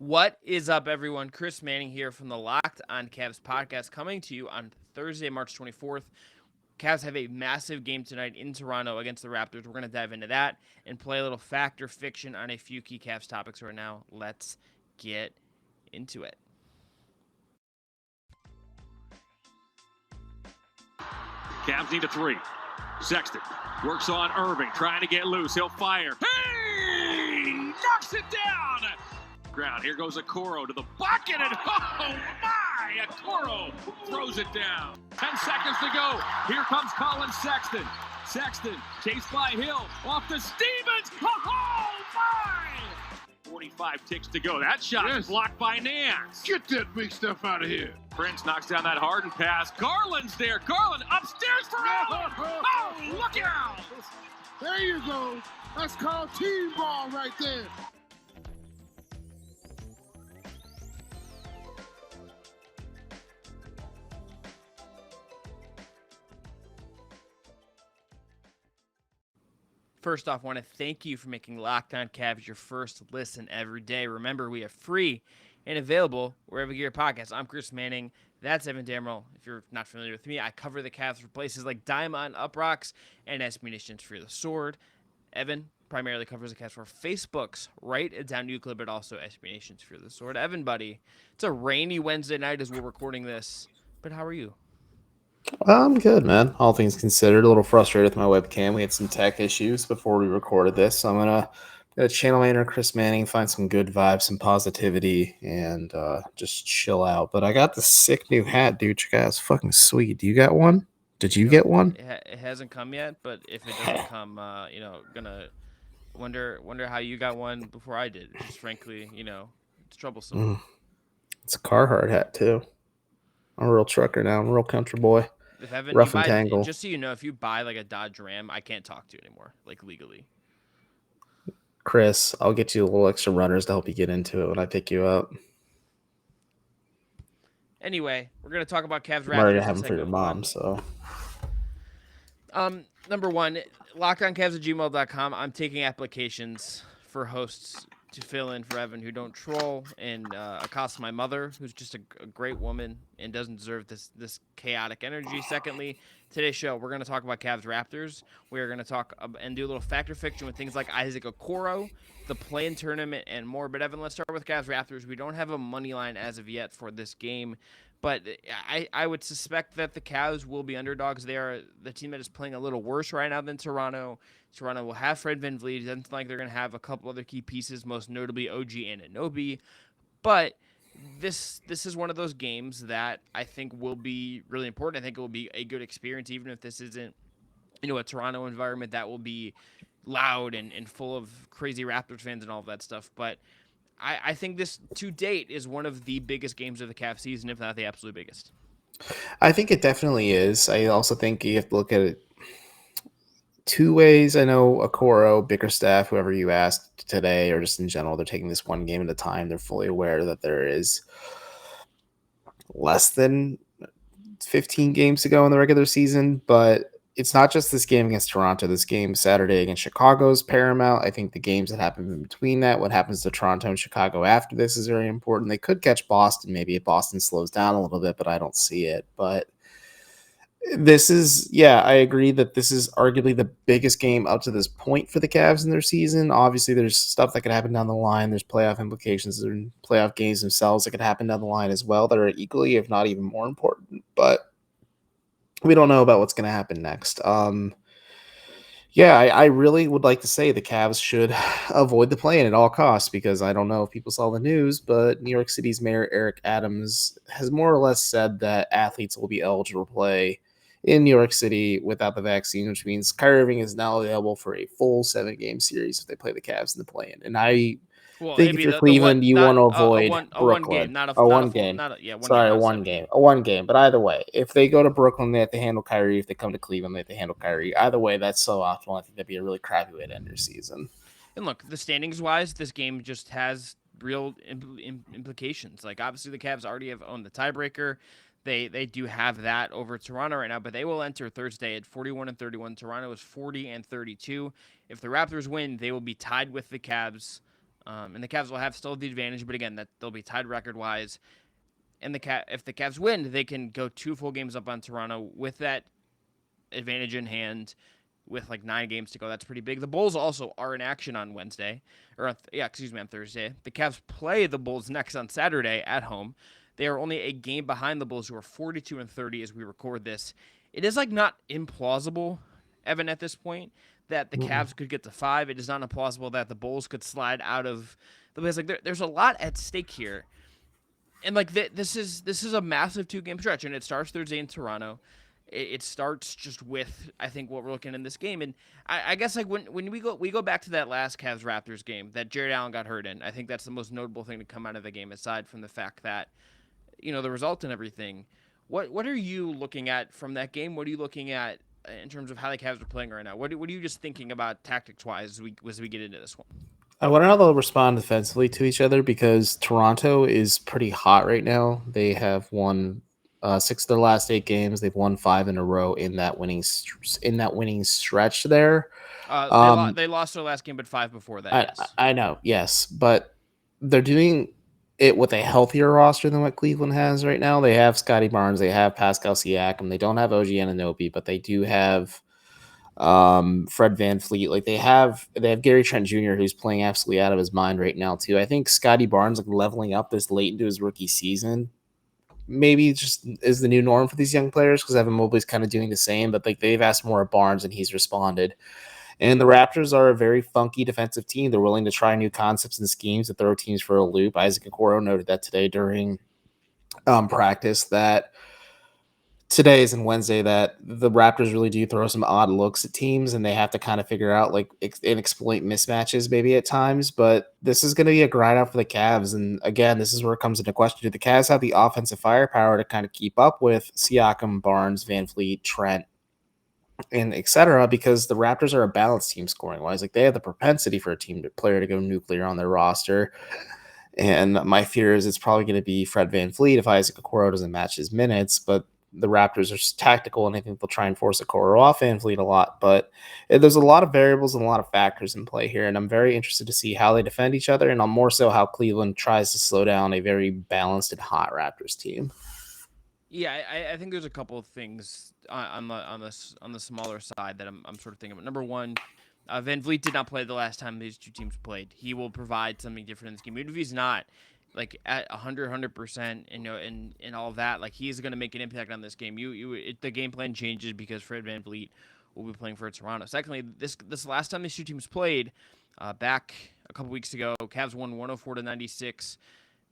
What is up, everyone? Chris Manning here from the Locked on Cavs podcast, coming to you on Thursday, March 24th. Cavs have a massive game tonight in Toronto against the Raptors. We're going to dive into that and play a little fact or fiction on a few key Cavs topics right now. Let's get into it. Cavs need a three. Sexton works on Irving, trying to get loose. He'll fire. Hey! Knocks it down! Ground. Here goes Okoro to the bucket, and oh my! Okoro throws it down. 10 seconds to go. Here comes Colin Sexton. Sexton chased by Hill. Off to Stevens. Oh my! 45 ticks to go. That shot is blocked by Nance. Get that big stuff out of here. Prince knocks down that Harden pass. Garland's there. Garland upstairs for Allen. Oh, look out! There you go. That's called team ball right there. First off, I want to thank you for making Locked on Cavs your first listen every day. Remember, we are free and available wherever you get your podcasts. I'm Chris Manning. That's Evan Damrell. If you're not familiar with me, I cover the Cavs for places like Diamond, Uprocks, and S Munitions for the Sword. Evan primarily covers the Cavs for Facebook's Right Down Euclid, but also S Munitions for the Sword. Evan, buddy, it's a rainy Wednesday night as we're recording this, but how are you? I'm good, man. All things considered, a little frustrated with my webcam. We had some tech issues before we recorded this, so I'm gonna channel my inner Chris Manning, find some good vibes, some positivity, and just chill out. But I got the sick new hat, dude. Check out, it's fucking sweet. Do you got one? Did you get one? It hasn't come yet, but if it doesn't come, gonna wonder how you got one before I did. Just frankly, it's troublesome. It's a Carhartt hat too. I'm a real trucker now. I'm a real country boy. If Evan, Rough and tangle. just so you know, if you buy like a Dodge Ram, I can't talk to you anymore, like legally. Chris, I'll get you a little extra runners to help you get into it when I pick you up. Anyway, we're gonna talk about Cavs Raptors. I'm already having for your mom, so. Number one, lockedOnCavs@gmail.com. I'm taking applications for hosts to fill in for Evan who don't troll and accost my mother, who's just a great woman and doesn't deserve this chaotic energy. Secondly, today's show, we're going to talk about Cavs-Raptors. We are going to talk and do a little factor fiction with things like Isaac Okoro, the play-in tournament, and more. But Evan, let's start with Cavs-Raptors. We don't have a money line as of yet for this game, but I would suspect that the Cavs will be underdogs. They are the team that is playing a little worse right now than Toronto. Toronto will have Fred VanVleet. It doesn't like they're going to have a couple other key pieces, most notably OG Anunoby. But this is one of those games that I think will be really important. I think it will be a good experience, even if this isn't, a Toronto environment that will be loud and full of crazy Raptors fans and all of that stuff. But I think this, to date, is one of the biggest games of the Cavs season, if not the absolute biggest. I think it definitely is. I also think you have to look at it two ways. I know Okoro, Bickerstaff, whoever you asked today, or just in general, they're taking this one game at a time. They're fully aware that there is less than 15 games to go in the regular season, but it's not just this game against Toronto. This game Saturday against Chicago is paramount. I think the games that happen in between that, what happens to Toronto and Chicago after this, is very important. They could catch Boston, maybe if Boston slows down a little bit, but I don't see it. But this is, I agree that this is arguably the biggest game up to this point for the Cavs in their season. Obviously, there's stuff that could happen down the line. There's playoff implications and playoff games themselves that could happen down the line as well that are equally, if not even more important. But we don't know about what's going to happen next. I really would like to say the Cavs should avoid the play-in at all costs, because I don't know if people saw the news, but New York City's Mayor Eric Adams has more or less said that athletes will be eligible to play in New York City without the vaccine, which means Kyrie Irving is now available for a full 7-game series if they play the Cavs in the play-in. And I think if you're Cleveland, you want to avoid Brooklyn. One game, not a one full, game. not a, yeah, one Sorry, game, one game. A one game. But either way, if they go to Brooklyn, they have to handle Kyrie. If they come to Cleveland, they have to handle Kyrie. Either way, that's so optimal. I think that'd be a really crappy way to end your season. And look, the standings-wise, this game just has real implications. Like, obviously, the Cavs already have owned the tiebreaker. They do have that over Toronto right now, but they will enter Thursday at 41-31. Toronto is 40-32. If the Raptors win, they will be tied with the Cavs And the Cavs will have still the advantage, but again, that they'll be tied record-wise. And if the Cavs win, they can go 2 full games up on Toronto with that advantage in hand with like 9 games to go. That's pretty big. The Bulls also are in action on Wednesday, on Thursday. The Cavs play the Bulls next on Saturday at home. They are only a game behind the Bulls, who are 42-30 as we record this. It is like not implausible, Evan, at this point, that the Cavs could get to 5. It is not implausible that the Bulls could slide out of the place. Like there's a lot at stake here, and like this is a massive 2-game stretch, and it starts Thursday in Toronto. It starts just with, I think, what we're looking in this game. And I guess like when we go back to that last Cavs-Raptors game that Jared Allen got hurt in, I think that's the most notable thing to come out of the game, aside from the fact that, the result and everything. What are you looking at from that game? What are you looking at in terms of how the Cavs are playing right now? What are you just thinking about tactics-wise as we get into this one? I wonder how they'll respond defensively to each other, because Toronto is pretty hot right now. They have won 6 of their last 8 games. They've won 5 in a row in that winning stretch there. They lost their last game, but 5 before that. Yes, I know, yes, but they're doing it with a healthier roster than what Cleveland has right now. They have Scotty Barnes, they have Pascal Siakam, they don't have OG Anunoby, but they do have Fred VanVleet. Like they have Gary Trent Jr., who's playing absolutely out of his mind right now too. I think Scotty Barnes, like, leveling up this late into his rookie season maybe just is the new norm for these young players, because Evan Mobley's kind of doing the same, but like they've asked more of Barnes and he's responded. And the Raptors are a very funky defensive team. They're willing to try new concepts and schemes to throw teams for a loop. Isaac Okoro noted that today during practice, that today is and Wednesday, that the Raptors really do throw some odd looks at teams, and they have to kind of figure out and exploit mismatches maybe at times. But this is going to be a grind out for the Cavs. And again, this is where it comes into question. Do the Cavs have the offensive firepower to kind of keep up with Siakam, Barnes, VanVleet, Trent, and etc.? Because the Raptors are a balanced team scoring wise. Like they have the propensity for a player to go nuclear on their roster. And my fear is it's probably going to be Fred VanVleet if Isaac Okoro doesn't match his minutes. But the Raptors are tactical, and I think they'll try and force Okoro off VanVleet a lot. But there's a lot of variables and a lot of factors in play here, and I'm very interested to see how they defend each other, and I'm more so how Cleveland tries to slow down a very balanced and hot Raptors team. Yeah, I think there's a couple of things on the smaller side that I'm sort of thinking about. Number one, VanVleet did not play the last time these two teams played. He will provide something different in this game, even if he's not like at 100%, and all of that. Like he's going to make an impact on this game. The game plan changes because Fred VanVleet will be playing for Toronto. Secondly, this last time these two teams played, back a couple weeks ago, Cavs won 104-96.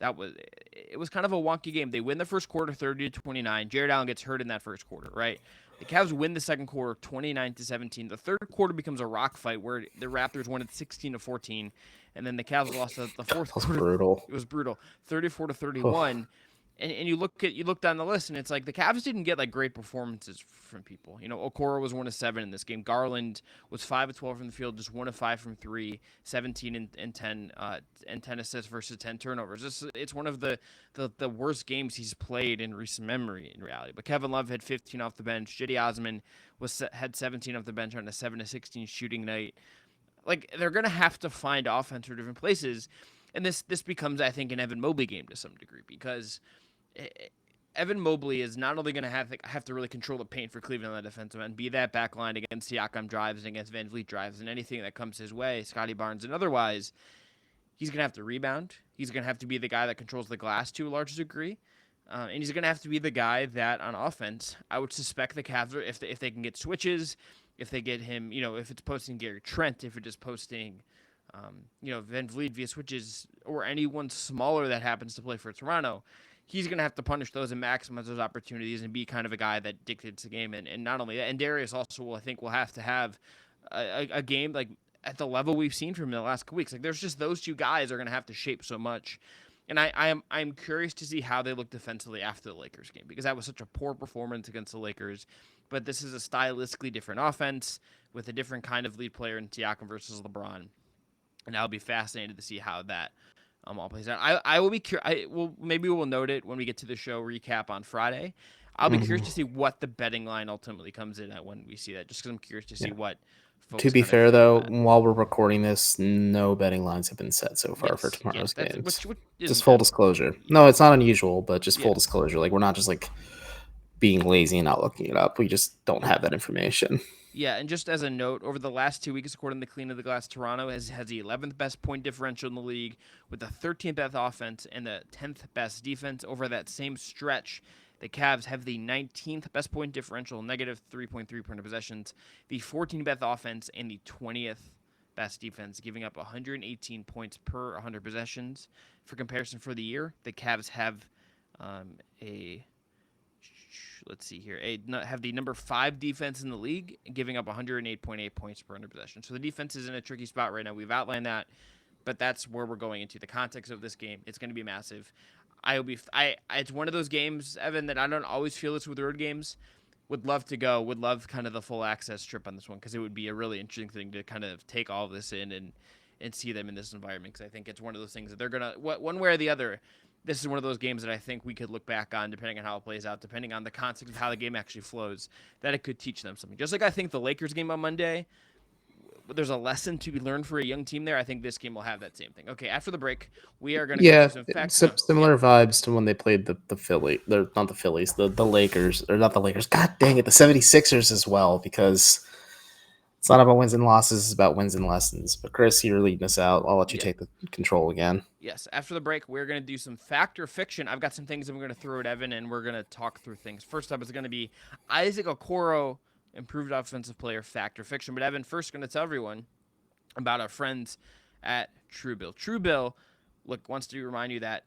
It was kind of a wonky game. They win the first quarter 30-29. Jared Allen gets hurt in that first quarter, right? The Cavs win the second quarter 29-17. The third quarter becomes a rock fight where the Raptors won it 16-14, and then the Cavs lost the fourth quarter. Brutal. It was brutal, 34-31. And you look down the list, and it's like the Cavs didn't get like great performances from people. Okoro was 1 of 7 in this game. Garland was 5 of 12 from the field, just 1 of 5 from 3, 17 and 10 and 10 assists versus 10 turnovers. It's one of the worst games he's played in recent memory in reality. But Kevin Love had 15 off the bench. J.D. Osman had 17 off the bench on a 7-16 shooting night. Like they're gonna have to find offense for different places, and this becomes, I think, an Evan Mobley game to some degree, because Evan Mobley is not only going to have to really control the paint for Cleveland on the defensive end, be that back line against Siakam drives and against VanVleet drives and anything that comes his way, Scotty Barnes and otherwise. He's going to have to rebound. He's going to have to be the guy that controls the glass to a large degree. And he's going to have to be the guy that on offense, I would suspect the Cavs, if they can get switches, if they get him, if it's posting Gary Trent, if it is posting VanVleet via switches, or anyone smaller that happens to play for Toronto, he's going to have to punish those and maximize those opportunities and be kind of a guy that dictates the game. And not only that, and Darius also will have to have a game like at the level we've seen from him in the last couple weeks. Like there's just those two guys are going to have to shape so much. And I'm curious to see how they look defensively after the Lakers game, because that was such a poor performance against the Lakers. But this is a stylistically different offense with a different kind of lead player in Siakam versus LeBron. And I'll be fascinated to see how that all plays out. I will be curious. Maybe we'll note it when we get to the show recap on Friday. I'll be curious to see what the betting line ultimately comes in at when we see that, just because I'm curious to see what folks To be kind of fair, feel though, that. while we're recording this, no betting lines have been set so far for Yes, tomorrow's that's games. which Just isn't full abnormal. disclosure. No, it's not unusual, but just full Yeah. disclosure. Like, we're not just like being lazy and not looking it up. We just don't have that information. Yeah, and just as a note, over the last 2 weeks, according to Clean of the Glass, Toronto has the 11th best point differential in the league, with the 13th best offense and the 10th best defense. Over that same stretch, the Cavs have the 19th best point differential, negative 3.3 per possessions, the 14th best offense, and the 20th best defense, giving up 118 points per 100 possessions. For comparison, for the year, the Cavs have a let's see here, have the number 5 defense in the league, giving up 108.8 points per 100 possession. So the defense is in a tricky spot right now. We've outlined that, but that's where we're going into the context of this game. It's going to be massive. It's one of those games, Evan, that I don't always feel this with road games. Would love to go. Would love kind of the full access trip on this one because it would be a really interesting thing to kind of take all of this in and see them in this environment. Because I think it's one of those things that they're gonna one way or the other. This is one of those games that I think we could look back on, depending on how it plays out, depending on the context of how the game actually flows, that it could teach them something. Just like I think the Lakers game on Monday, there's a lesson to be learned for a young team there. I think this game will have that same thing. Okay, after the break, we are going to go Yeah, through some facts. similar vibes to when they played the Philly. They're not the Phillies, the Lakers, or not the Lakers. God dang it, the 76ers as well, because it's not about wins and losses, it's about wins and lessons. But Chris, you're leading us out. I'll let you Yeah. take the control again. Yes, after the break, we're going to do some fact or fiction. I've got some things I'm going to throw at Evan, and we're going to talk through things. First up is going to be Isaac Okoro, improved offensive player, fact or fiction. But Evan, first going to tell everyone about our friends at TrueBill. TrueBill, wants to remind you that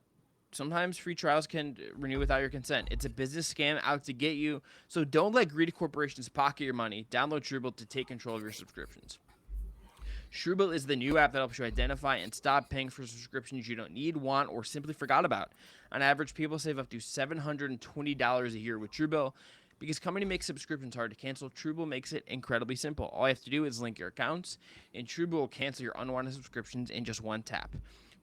sometimes free trials can renew without your consent. It's a business scam out to get you, so don't let greedy corporations pocket your money. Download TrueBill to take control of your subscriptions. TrueBill is the new app that helps you identify and stop paying for subscriptions you don't need, want, or simply forgot about. On average, people save up to $720 a year with TrueBill. Because company makes subscriptions hard to cancel, TrueBill makes it incredibly simple. All you have to do is link your accounts, and TrueBill will cancel your unwanted subscriptions in just one tap.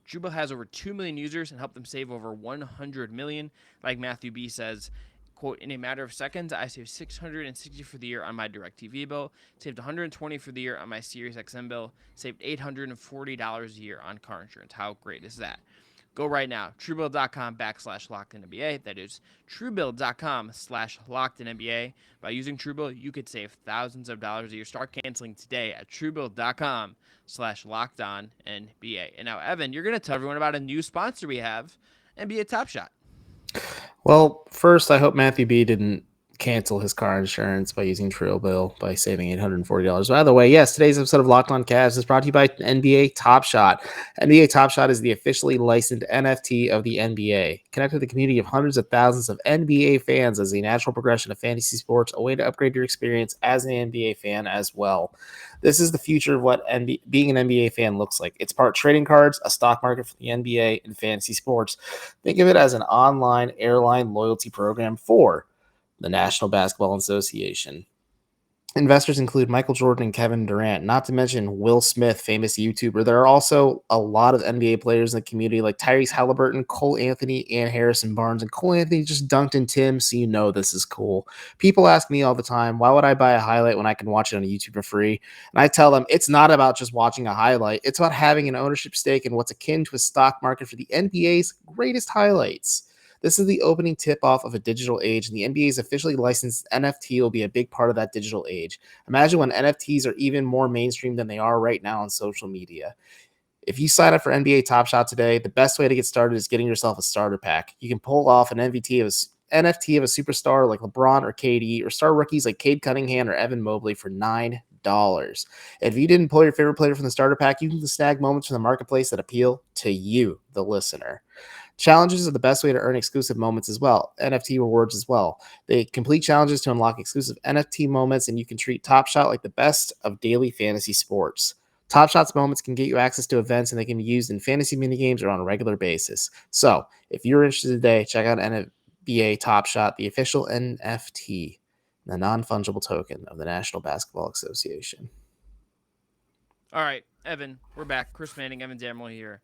TrueBill has over 2 million users and helped them save over 100 million. Like Matthew B says, quote, in a matter of seconds, I saved $660 for the year on my DirecTV bill, saved $120 for the year on my SiriusXM bill, saved $840 a year on car insurance. How great is that? Go right now, truebill.com/LockedInNBA. That is truebill.com/LockedInNBA. By using TrueBill, you could save thousands of dollars a year. Start canceling today at truebill.com/LockedOnNBA. And now, Evan, you're going to tell everyone about a new sponsor we have, NBA TopShot. Well, first, I hope Matthew B didn't cancel his car insurance by using TrueBill by saving $840. By the way, yes, today's episode of Locked On Cavs is brought to you by NBA TopShot. NBA TopShot is the officially licensed NFT of the NBA. Connect with the community of hundreds of thousands of NBA fans as a natural progression of fantasy sports, a way to upgrade your experience as an NBA fan as well. This is the future of what being an NBA fan looks like. It's part trading cards, a stock market for the NBA, and fantasy sports. Think of it as an online airline loyalty program for the National Basketball Association. Investors include Michael Jordan and Kevin Durant, not to mention Will Smith, famous YouTuber. There are also a lot of NBA players in the community like Tyrese Halliburton, Cole Anthony, and Harrison Barnes. And Cole Anthony just dunked in Tim, so you know this is cool. People ask me all the time, why would I buy a highlight when I can watch it on YouTube for free? And I tell them it's not about just watching a highlight. It's about having an ownership stake in what's akin to a stock market for the NBA's greatest highlights. This is the opening tip-off of a digital age, and the NBA's officially licensed NFT will be a big part of that digital age. Imagine when NFTs are even more mainstream than they are right now on social media. If you sign up for NBA Top Shot today, the best way to get started is getting yourself a starter pack. You can pull off an NFT of a superstar like LeBron or KD, or star rookies like Cade Cunningham or Evan Mobley for $9. If you didn't pull your favorite player from the starter pack, you can snag moments from the marketplace that appeal to you, the listener. Challenges are the best way to earn exclusive moments as well. NFT rewards as well. They complete challenges to unlock exclusive NFT moments, and you can treat Top Shot like the best of daily fantasy sports. Top Shot's moments can get you access to events, and they can be used in fantasy minigames or on a regular basis. So, if you're interested today, check out NBA Top Shot, the official NFT, the non-fungible token of the National Basketball Association. All right, Evan, we're back. Chris Manning, Evan Damrell here.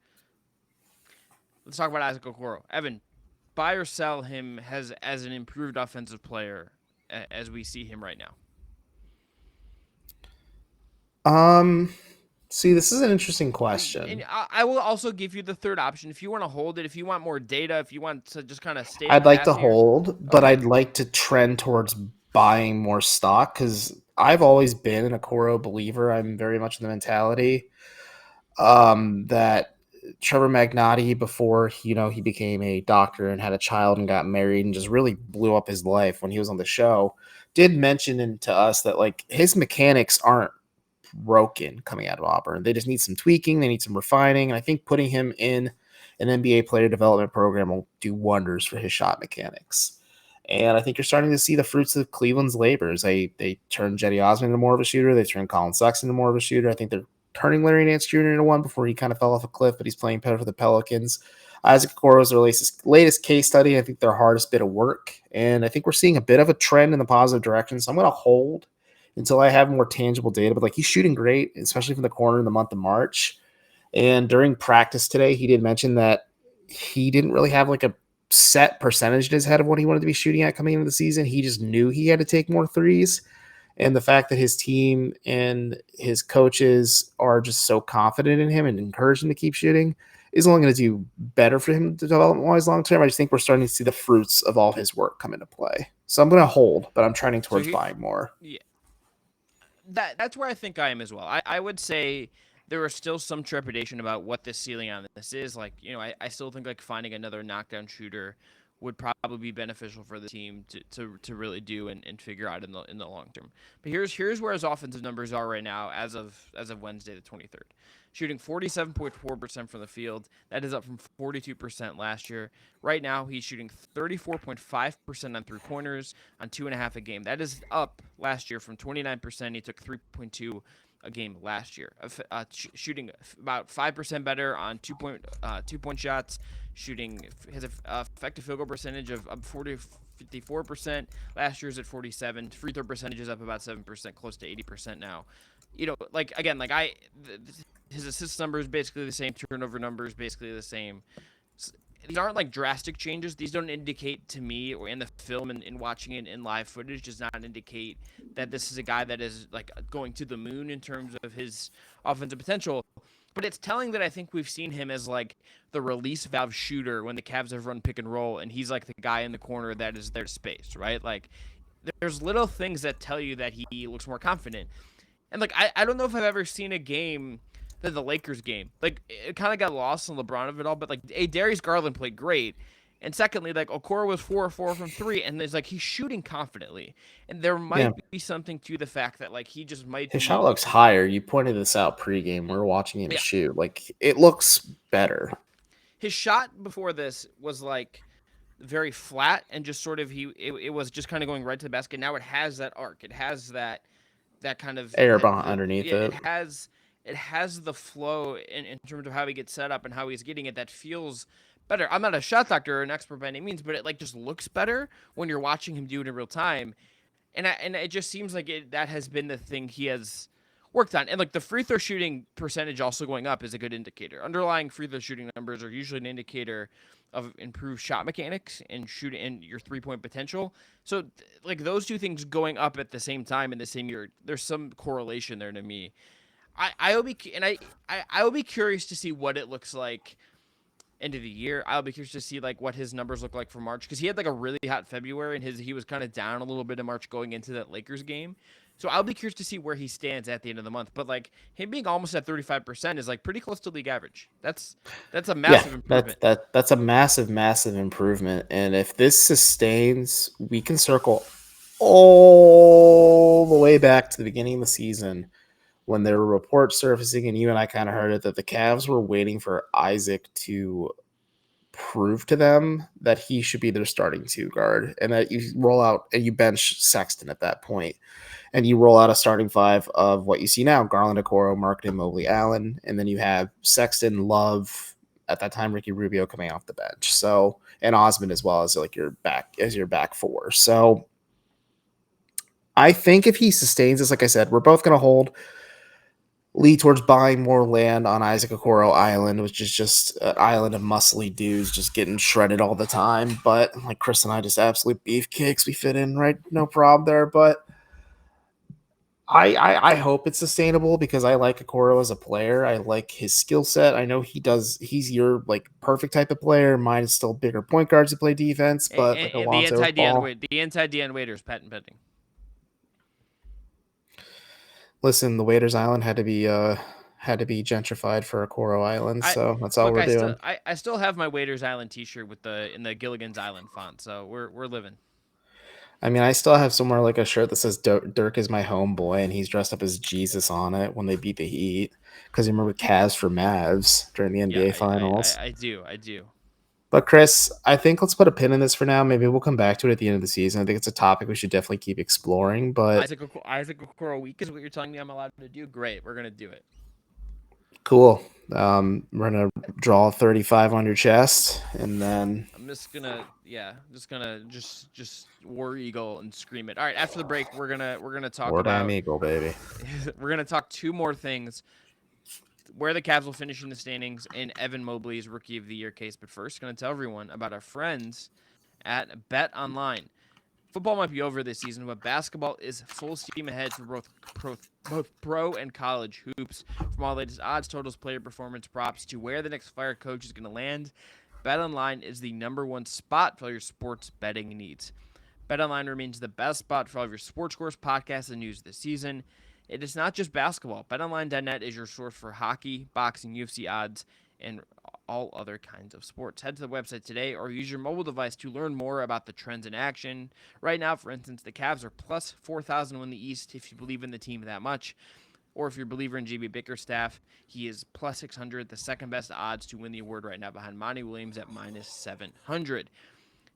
Let's talk about Isaac Okoro. Evan, buy or sell him as an improved offensive player as we see him right now? See, this is an interesting And question. I will also give you the third option if you want to hold it. If you want more data, if you want to just kind of stay I'd like to passive here. hold, but Okay. I'd like to trend towards buying more stock because I've always been an Okoro believer. I'm very much in the mentality that Trevor Magnotti, before he became a doctor and had a child and got married and just really blew up his life when he was on the show, did mention to us that like his mechanics aren't broken coming out of Auburn. They just need some tweaking. They need some refining. And I think putting him in an NBA player development program will do wonders for his shot mechanics. And I think you're starting to see the fruits of Cleveland's labors. They turned Jetty Osmond into more of a shooter. They turned Colin Sexton into more of a shooter. I think they're turning Larry Nance Jr. into one before he kind of fell off a cliff, but he's playing better for the Pelicans. Isaac Okoro is their latest case study. I think their hardest bit of work. And I think we're seeing a bit of a trend in the positive direction. So I'm going to hold until I have more tangible data. But like he's shooting great, especially from the corner in the month of March. And during practice today, he did mention that he didn't really have like a set percentage in his head of what he wanted to be shooting at coming into the season. He just knew he had to take more threes. And the fact that his team and his coaches are just so confident in him and encourage him to keep shooting is only going to do better for him development-wise long term. I just think we're starting to see the fruits of all his work come into play. So I'm going to hold, but I'm trending towards buying more. Yeah, that's where I think I am as well. I would say there is still some trepidation about what the ceiling on this is. Like, I still think like finding another knockdown shooter would probably be beneficial for the team to really do and figure out in the long term. But here's where his offensive numbers are right now as of Wednesday the 23rd. Shooting 47.4% from the field. That is up from 42% last year. Right now, he's shooting 34.5% on three-pointers on 2.5 a game. That is up last year from 29%. He took 3.2 a game last year. Shooting about 5% better on 2-point shots. Shooting his effective field goal percentage of 54%. Last year's at 47. Free throw percentage is up about 7%, close to 80% now. His assist number is basically the same. Turnover numbers basically the same. These aren't like drastic changes. These don't indicate to me, or in the film and watching it in live footage, does not indicate that this is a guy that is like going to the moon in terms of his offensive potential. But it's telling that I think we've seen him as like the release valve shooter when the Cavs have run pick and roll, and he's like the guy in the corner that is their space, right? Like there's little things that tell you that he looks more confident. And like I don't know if I've ever seen a game than the Lakers game. Like it kind of got lost on LeBron of it all, but like Darius Garland played great. And secondly, like Okoro was 4-4 from 3, and there's like he's shooting confidently, and there might be something to the fact that like he just might. His shot looks higher. You pointed this out pregame. We were watching him shoot. Like it looks better. His shot before this was like very flat and just sort of it was just kind of going right to the basket. Now it has that arc. It has that kind of air underneath it. It has the flow in terms of how he gets set up and how he's getting it that feels better. I'm not a shot doctor or an expert by any means, but it like just looks better when you're watching him do it in real time. And it just seems like that has been the thing he has worked on. And like the free throw shooting percentage also going up is a good indicator. Underlying free throw shooting numbers are usually an indicator of improved shot mechanics and shooting and your 3-point potential. So like those two things going up at the same time in the same year, there's some correlation there to me. I will be curious to see what it looks like end of the year. I'll be curious to see like what his numbers look like for March, because he had like a really hot February and he was kind of down a little bit in March going into that Lakers game. So I'll be curious to see where he stands at the end of the month. But like him being almost at 35% is like pretty close to league average. That's a massive improvement. That's a massive improvement. And if this sustains, we can circle all the way back to the beginning of the season when there were reports surfacing, and you and I kind of heard it, that the Cavs were waiting for Isaac to prove to them that he should be their starting 2 guard, and that you roll out and you bench Sexton at that point, and you roll out a starting 5 of what you see now: Garland, Okoro, Markkanen, Mobley, Allen, and then you have Sexton, Love, at that time Ricky Rubio coming off the bench, so, and Osmond as well as like your back 4. So I think if he sustains this, like I said, we're both going to hold. Lead towards buying more land on Isaac Okoro Island, which is just an island of muscly dudes just getting shredded all the time. But like Chris and I, just absolute beefcakes. We fit in right, no problem there. But I hope it's sustainable because I like Okoro as a player. I like his skill set. I know he's your like perfect type of player. Mine is still bigger point guards to play defense, but like And the Alonzo Ball. anti Dion Waiters patent pending. Listen, the Waiters Island had to be gentrified for Okoro Island, so that's all Look, we're doing. I still have my Waiters Island T-shirt with the Gilligan's Island font, so we're living. I mean, I still have somewhere like a shirt that says Dirk is my homeboy, and he's dressed up as Jesus on it when they beat the Heat. Because you remember Cavs for Mavs during the NBA Finals. I do. But Chris, I think let's put a pin in this for now. Maybe we'll come back to it at the end of the season. I think it's a topic we should definitely keep exploring. But Isaac Okoro week is what you're telling me I'm allowed to do. Great, we're gonna do it. Cool. We're gonna draw 35 on your chest, and then I'm just gonna War Eagle and scream it. All right, after the break, we're gonna talk War about Damn Eagle, baby. we're gonna talk two more things: where the Cavs will finish in the standings and Evan Mobley's Rookie of the Year case. But first, gonna tell everyone about our friends at BetOnline. Football might be over this season, but basketball is full steam ahead for both pro and college hoops. From all the latest odds, totals, player performance, props, to where the next fire coach is going to land, BetOnline is the #1 spot for all your sports betting needs. BetOnline remains the best spot for all of your sports scores, podcasts, and news this season. It is not just basketball. BetOnline.net is your source for hockey, boxing, UFC odds, and all other kinds of sports. Head to the website today or use your mobile device to learn more about the trends in action. Right now, for instance, the Cavs are plus 4,000 to win the East if you believe in the team that much. Or if you're a believer in JB Bickerstaff, he is plus 600, the second best odds to win the award right now behind Monty Williams at minus 700.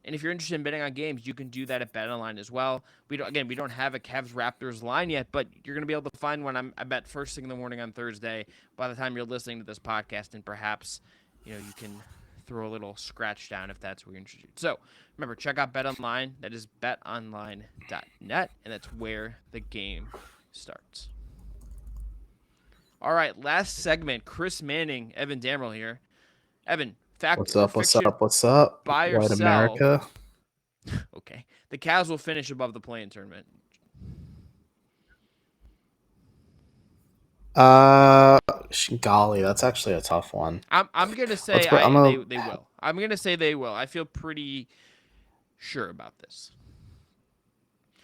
And if you're interested in betting on games, you can do that at BetOnline as well. We don't have a Cavs-Raptors line yet, but you're going to be able to find one. I bet first thing in the morning on Thursday. By the time you're listening to this podcast, and perhaps you can throw a little scratch down if that's where you're interested. So remember, check out BetOnline. That is betonline.net, and that's where the game starts. All right, last segment. Chris Manning, Evan Damrell here. Evan, fact what's or up? fiction, What's up? buy or White sell? America. Okay. The Cavs will finish above the play-in tournament. Golly, that's actually a tough one. I'm gonna say they will. I'm gonna say they will. I feel pretty sure about this.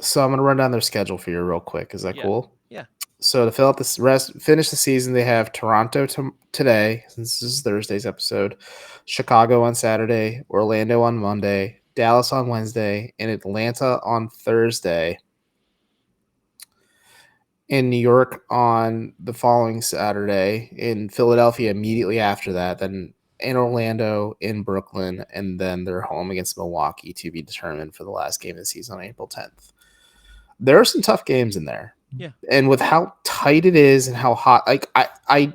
So I'm gonna run down their schedule for you real quick. Is that cool? Yeah. So to fill out this finish the season, they have Toronto today, since this is Thursday's episode, Chicago on Saturday, Orlando on Monday, Dallas on Wednesday, and Atlanta on Thursday. In New York on the following Saturday, in Philadelphia immediately after that, then in Orlando, in Brooklyn, and then they're home against Milwaukee to be determined for the last game of the season on April 10th. There are some tough games in there. Yeah. And with how tight it is and how hot, like I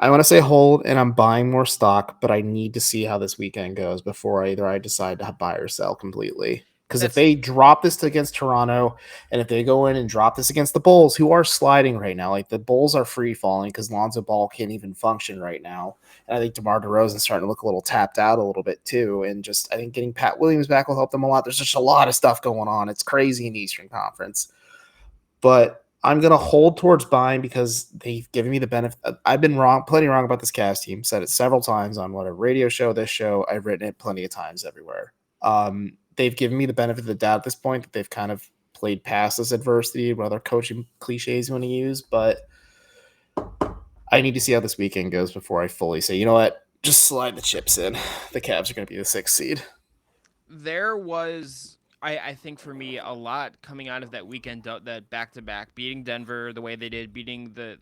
want to say hold, and I'm buying more stock, but I need to see how this weekend goes before I decide to buy or sell completely. Because if they drop this against Toronto, and if they go in and drop this against the Bulls, who are sliding right now, like the Bulls are free falling because Lonzo Ball can't even function right now. And I think DeMar DeRozan's starting to look a little tapped out a little bit too. And just I think getting Pat Williams back will help them a lot. There's just a lot of stuff going on. It's crazy in the Eastern Conference. But I'm going to hold towards buying because they've given me the benefit. I've been plenty wrong about this Cavs team. Said it several times on whatever radio show, this show. I've written it plenty of times everywhere. They've given me the benefit of the doubt at this point that they've kind of played past this adversity, what other coaching cliches you want to use. But I need to see how this weekend goes before I fully say, you know what, just slide the chips in. The Cavs are going to be the 6th seed. There was, I think for me, a lot coming out of that weekend, that back-to-back, beating Denver the way they did, beating the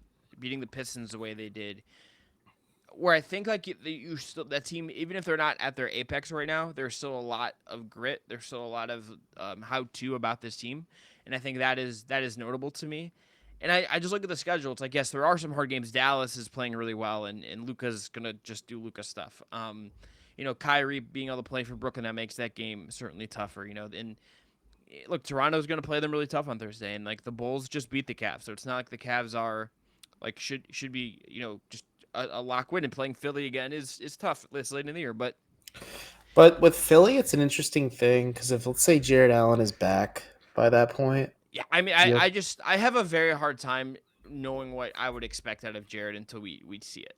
Pistons the way they did. Where I think like you still, that team, even if they're not at their apex right now, there's still a lot of grit. There's still a lot of how-to about this team, and I think that is notable to me. And I just look at the schedule. It's like, yes, there are some hard games. Dallas is playing really well, and Luka's gonna just do Luka stuff. Kyrie being able to play for Brooklyn, that makes that game certainly tougher. And look, Toronto's gonna play them really tough on Thursday, and like the Bulls just beat the Cavs, so it's not like the Cavs are like should be just a lock win, and playing Philly again is tough this late in the year. But with Philly, it's an interesting thing because if let's say Jared Allen is back by that point, Yeah, I mean, Yep. I have a very hard time knowing what I would expect out of Jared until we see it.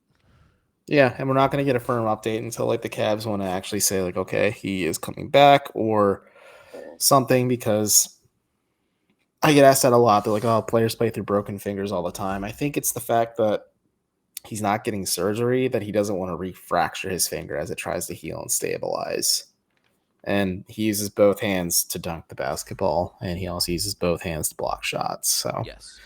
Yeah, and we're not going to get a firm update until like the Cavs want to actually say like, okay, he is coming back or something, because I get asked that a lot. They're like, oh, players play through broken fingers all the time. I think it's the fact that he's not getting surgery, that he doesn't want to refracture his finger as it tries to heal and stabilize. And he uses both hands to dunk the basketball, and he also uses both hands to block shots. So, Yes.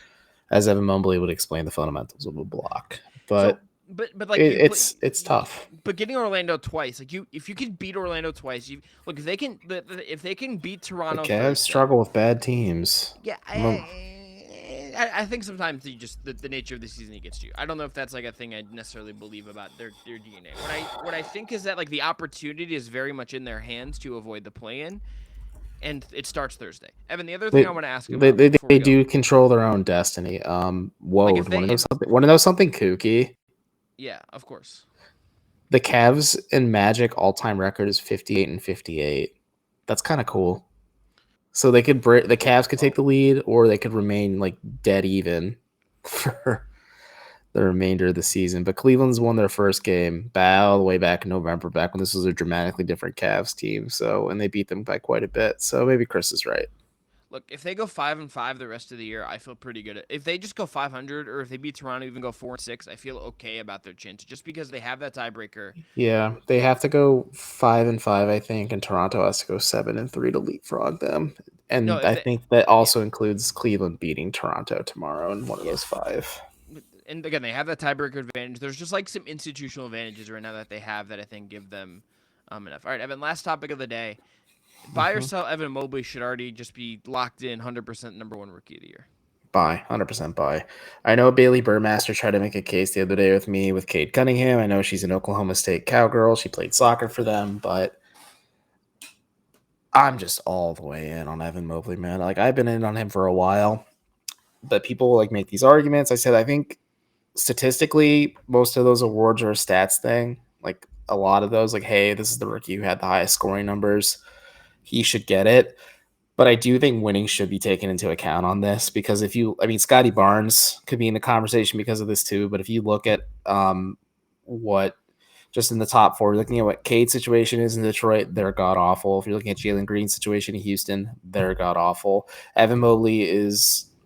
as Evan Mobley would explain the fundamentals of a block, So, but but like it's tough. But getting Orlando twice, like if you could beat Orlando twice, you look if they can beat The Toronto Cavs Thursday. struggle with bad teams. Yeah, I think sometimes you just the nature of the season gets to you. I don't know if that's like a thing I necessarily believe about their DNA. What I think is that like the opportunity is very much in their hands to avoid the play-in, and it starts Thursday. Evan, the other thing I want to ask about before we go, do control their own destiny. like if Whoa, they, if, want to know something kooky? yeah, of course. The Cavs and Magic all-time record is 58-58. That's kind of cool. So they could the Cavs could take the lead, or they could remain like dead even for the remainder of the season. But Cleveland's won their first game all the way back in November, back when this was a dramatically different Cavs team. So, and they beat them by quite a bit. So maybe Chris is right. Look, if they go 5-5 the rest of the year, I feel pretty good. If they just go 500, or if they beat Toronto, even go 4-6, I feel okay about their chance, just because they have that tiebreaker. Yeah, they have to go 5-5, I think, and Toronto has to go 7-3 to leapfrog them. And No, I think that also includes Cleveland beating Toronto tomorrow in one of those 5. And again, they have that tiebreaker advantage. There's just like some institutional advantages right now that they have that I think give them enough. All right, Evan, last topic of the day. Buy or sell Evan Mobley should already just be locked in 100% number 1 rookie of the year. Buy, 100% buy. I know Bailey Burmaster tried to make a case the other day with me with Cade Cunningham. I know she's an Oklahoma State cowgirl. She played soccer for them, but I'm just all the way in on Evan Mobley, man. Like, I've been in on him for a while, but people like make these arguments. I said, I think statistically, most of those awards are a stats thing. Like, a lot of those, like, hey, this is the rookie who had the highest scoring numbers. He should get it. But I do think winning should be taken into account on this, because Scotty Barnes could be in the conversation because of this too. But if you look at what just in the top 4, looking at what Cade's situation is in Detroit, they're god awful. If you're looking at Jalen Green's situation in Houston, they're god awful. Evan Mobley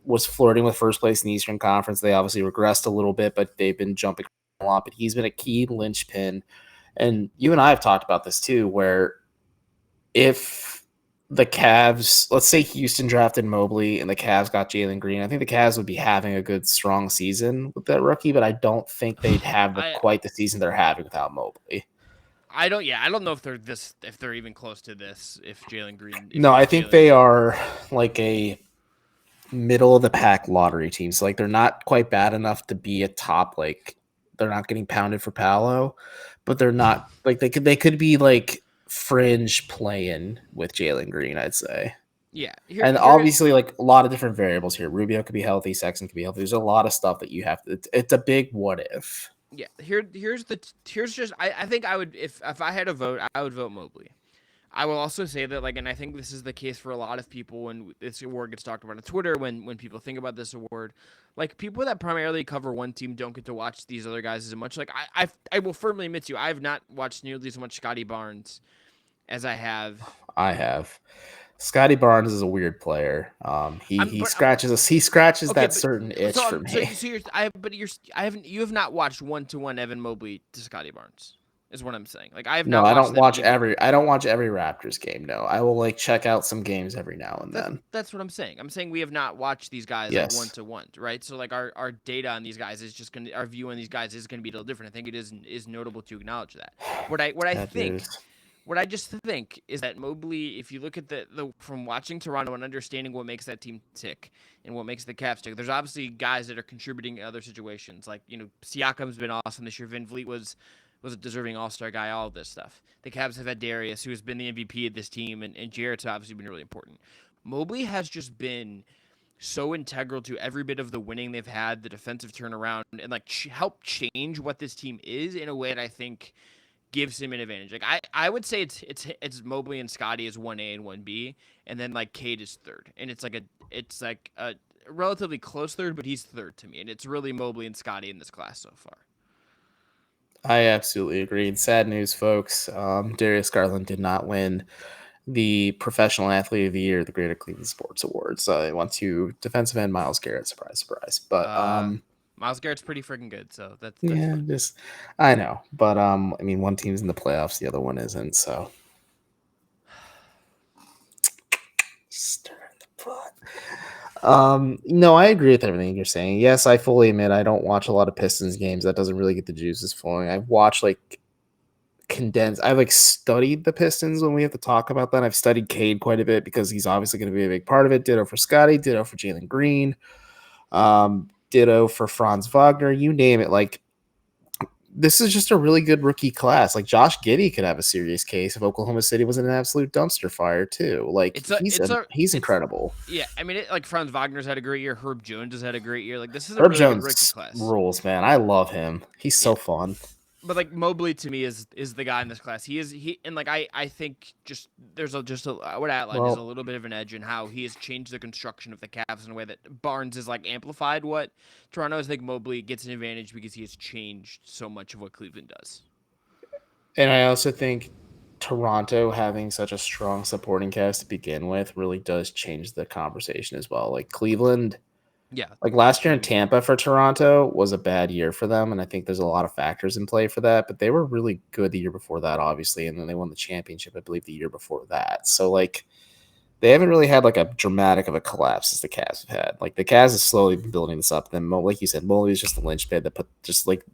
was flirting with first place in the Eastern Conference. They obviously regressed a little bit, but they've been jumping a lot. But he's been a key linchpin. And you and I have talked about this too, where if the Cavs, let's say Houston drafted Mobley and the Cavs got Jalen Green, I think the Cavs would be having a good, strong season with that rookie, but I don't think they'd have quite the season they're having without Mobley. I don't know if they're even close to this. If Jalen Green, no, I think they are like a middle of the pack lottery team. So like they're not quite bad enough to be a top. Like they're not getting pounded for Paolo, but they're not like they could be like fringe playing with Jalen Green, I'd say. Yeah. And obviously, like a lot of different variables here. Rubio could be healthy. Sexton could be healthy. There's a lot of stuff that you have to. It's a big what if. Yeah. Here's just I think I would if I had a vote, I would vote Mobley. I will also say that, like, and I think this is the case for a lot of people when this award gets talked about on Twitter, when people think about this award, like, people that primarily cover one team don't get to watch these other guys as much. Like, I will firmly admit to you, I have not watched nearly as much Scotty Barnes as I have. I have. Scotty Barnes is a weird player. He scratches that certain itch for me. You have not watched 1-to-1 Evan Mobley to Scotty Barnes. Is what I'm saying. Like I have no, not. I don't watch every Raptors game. No, I will like check out some games every now and then. That's what I'm saying. I'm saying we have not watched these guys like 1-to-1, right? So like our data on these guys is just our view on these guys is gonna be a little different. I think it is notable to acknowledge that. What I just think is that Mobley, if you look at the from watching Toronto and understanding what makes that team tick and what makes the Cavs tick, there's obviously guys that are contributing in other situations. Like, Siakam's been awesome this year. Van Vliet was a deserving all-star guy, all of this stuff. The Cavs have had Darius, who has been the MVP of this team, and Jarrett's obviously been really important. Mobley has just been so integral to every bit of the winning they've had, the defensive turnaround, and like help change what this team is in a way that I think gives him an advantage. Like I would say it's Mobley and Scotty is 1A and 1B, and then like Cade is third. And it's like it's like a relatively close third, but he's third to me, and it's really Mobley and Scotty in this class so far. I absolutely agree. And sad news, folks. Darius Garland did not win the Professional Athlete of the Year, the Greater Cleveland Sports Awards. It went to defensive end Miles Garrett. Surprise, surprise. But Miles Garrett's pretty freaking good, so that's yeah, fine. just I know. But I mean, one team's in the playoffs, the other one isn't. So stir the pot. No, I agree with everything you're saying. Yes, I fully admit I don't watch a lot of Pistons games. That doesn't really get the juices flowing. I've watched like condensed. I've like studied the Pistons when we have to talk about that. I've studied Cade quite a bit because he's obviously going to be a big part of it. Ditto for Scotty. Ditto for Jalen Green. Ditto for Franz Wagner. You name it. Like this is just a really good rookie class. Like Josh Giddey could have a serious case if Oklahoma City was in an absolute dumpster fire too. Like he's incredible. Yeah, I mean, like Franz Wagner's had a great year. Herb Jones has had a great year. Like this is a Herb really Jones good rookie class. rules, man. I love him. He's so fun. But like Mobley to me is the guy in this class. He and like I think just there's I would outline is a little bit of an edge in how he has changed the construction of the Cavs in a way that Barnes is like amplified what Toronto is. I think Mobley gets an advantage because he has changed so much of what Cleveland does. And I also think Toronto having such a strong supporting cast to begin with really does change the conversation as well. Like Cleveland. Yeah. Like last year in Tampa for Toronto was a bad year for them, and I think there's a lot of factors in play for that, but they were really good the year before that, obviously, and then they won the championship, I believe, the year before that. So, like, they haven't really had, like, a dramatic of a collapse as the Cavs have had. Like, the Cavs have slowly been building this up. Then, like you said, Mobley is just the linchpin that put just, like,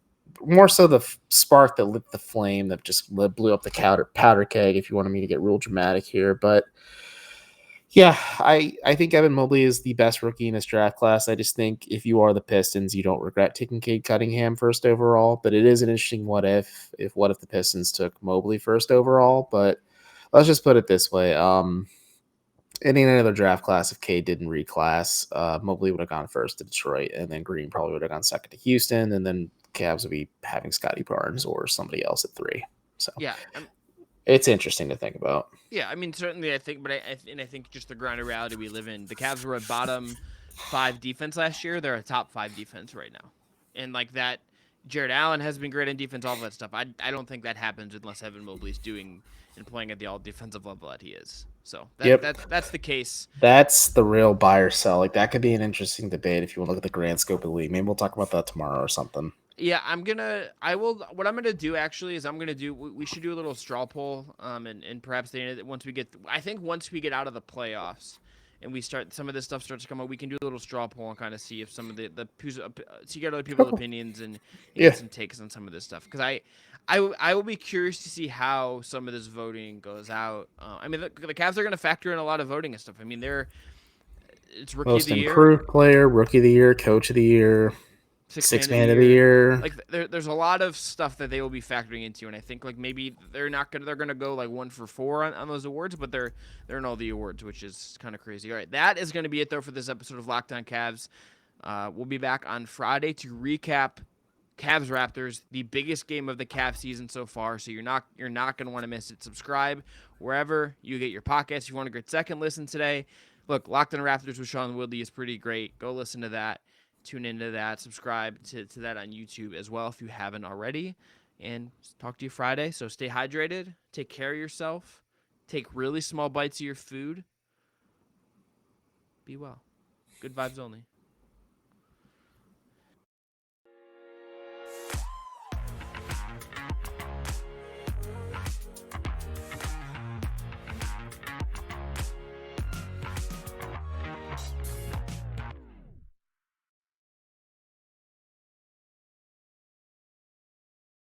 more so the spark that lit the flame that just blew up the powder keg, if you wanted me to get real dramatic here, but yeah, I think Evan Mobley is the best rookie in this draft class. I just think if you are the Pistons, you don't regret taking Cade Cunningham first overall. But it is an interesting what if the Pistons took Mobley first overall. But let's just put it this way: in any other draft class, if Cade didn't reclass, Mobley would have gone first to Detroit, and then Green probably would have gone second to Houston, and then Cavs would be having Scotty Barnes or somebody else at 3. So yeah. It's interesting to think about. Yeah, I mean, certainly I think, but I think just the ground of reality we live in. The Cavs were a bottom 5 defense last year. They're a top 5 defense right now. And like that, Jared Allen has been great in defense, all that stuff. I don't think that happens unless Evan Mobley's doing and playing at the all defensive level that he is. So that's the case. That's the real buy or sell. Like that could be an interesting debate if you want to look at the grand scope of the league. Maybe we'll talk about that tomorrow or something. Yeah, what I'm gonna do actually is we should do a little straw poll, and perhaps once we get out of the playoffs, and we start some of this stuff starts to come up, we can do a little straw poll and kind of see if some of see get other people's opinions and get some takes on some of this stuff. Because I will be curious to see how some of this voting goes out. I mean, the Cavs are gonna factor in a lot of voting and stuff. I mean, it's rookie most of the year, improved player, rookie of the year, coach of the year. Six man of the year. Like there's a lot of stuff that they will be factoring into, and I think like maybe they're gonna go like 1 for 4 on those awards, but they're in all the awards, which is kind of crazy. All right, that is gonna be it though for this episode of Locked On Cavs. We'll be back on Friday to recap Cavs-Raptors, the biggest game of the Cavs season so far. So you're not gonna want to miss it. Subscribe wherever you get your podcasts. If you want a great second listen today, look, Locked On Raptors with Sean Woodley is pretty great. Go listen to that. Tune into that. Subscribe to that on YouTube as well if you haven't already. And talk to you Friday. So stay hydrated. Take care of yourself. Take really small bites of your food. Be well. Good vibes only.